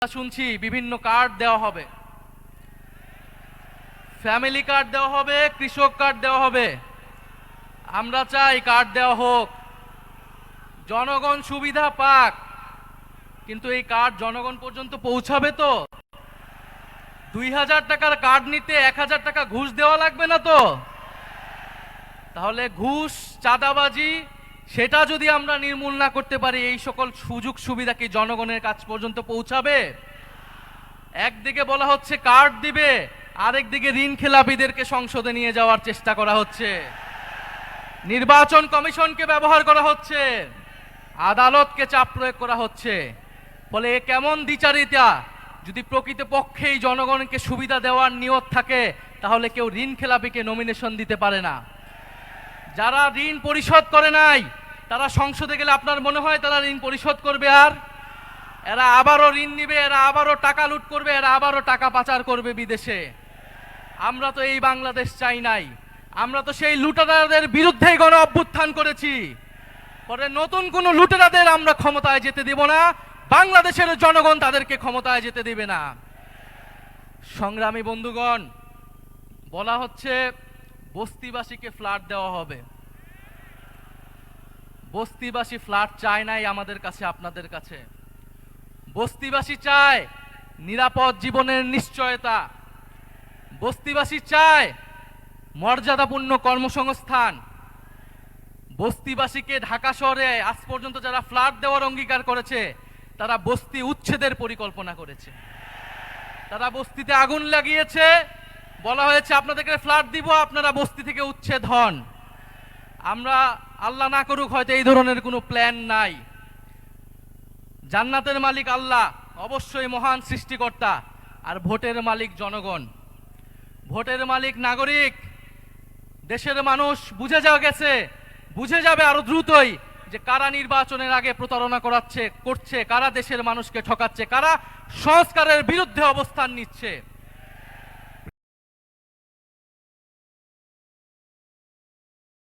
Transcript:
শুনছি বিভিন্ন কার্ড দেওয়া হবে, ফ্যামিলি কার্ড দেওয়া হবে, কৃষক কার্ড দেওয়া হবে। আমরা চাই কার্ড দেওয়া হোক, জনগণ সুবিধা পাক, কিন্তু এই কার্ড জনগণ পর্যন্ত পৌঁছাবে তো? 2000 টাকার কার্ড নিতে 1000 টাকা ঘুষ দেওয়া লাগবে না তো? তাহলে ঘুষ, চাঁদাবাজি সেটা যদি আমরা নির্মূল না করতে পারি, এই সকল সুযোগ সুবিধা কি জনগণের কাছ পর্যন্ত পৌঁছাবে? একদিকে বলা হচ্ছে কার্ড দিবে, আরেকদিকে ঋণ খেলাপিদেরকে সংসদে নিয়ে যাওয়ার চেষ্টা করা হচ্ছে, নির্বাচন কমিশনকে ব্যবহার করা হচ্ছে, আদালতকে চাপ প্রয়োগ করা হচ্ছে। ফলে এ কেমন দ্বিচারিতা? যদি প্রকৃতপক্ষেই জনগণকে সুবিধা দেওয়ার নিয়ত থাকে, তাহলে কেউ ঋণ খেলাপিকে নমিনেশন দিতে পারে না। যারা ঋণ পরিশোধ করে নাই, তারা সংসদে গেলে আপনার মনে হয় তারা ঋণ পরিশোধ করবে? আর এরা আবারও ঋণ নিবে, এরা আবারও টাকা লুট করবে, এরা আবারও টাকা পাচার করবে বিদেশে। আমরা তো এই বাংলাদেশ চাই নাই, আমরা তো সেই লুটেরাদের বিরুদ্ধেই গণ অভ্যুত্থান করেছি। পরে নতুন কোন লুটেরাদের আমরা ক্ষমতায় যেতে দেব না, বাংলাদেশের জনগণ তাদেরকে ক্ষমতায় যেতে দিবে না। সংগ্রামী বন্ধুগণ, বলা হচ্ছে বস্তিবাসীকে ফ্ল্যাট দেওয়া হবে। বস্তিবাসী ফ্ল্যাট চায় নাই আমাদের কাছে, আপনাদের কাছে। বস্তিবাসী চায় নিরাপদ জীবনের নিশ্চয়তা, বস্তিবাসী চায় মর্যাদাপূর্ণ কর্মসংস্থান। বস্তিবাসীকে ঢাকা শহরে আজ পর্যন্ত যারা ফ্ল্যাট দেওয়ার অঙ্গীকার করেছে, তারা বস্তি উচ্ছেদের পরিকল্পনা করেছে। তারা বস্তিতে আগুন লাগিয়েছে, বলা হয়েছে আপনাদেরকে ফ্ল্যাট দিব, আপনারা বস্তি থেকে উচ্ছেদ হন। আমরা, আল্লাহ না করুক, হয়তো এই ধরনের কোনো প্ল্যান নাই। জান্নাতের মালিক আল্লাহ, অবশ্যই মহান সৃষ্টিকর্তা, আর ভোটের মালিক জনগণ। ভোটের মালিক নাগরিক, দেশের মানুষ বুঝে গেছে, বুঝে যাবে আরো দ্রুতই যে কারা নির্বাচনের আগে প্রতারণা করছে, কারা দেশের মানুষকে ঠকাচ্ছে, কারা সংস্কারের বিরুদ্ধে অবস্থান নিচ্ছে।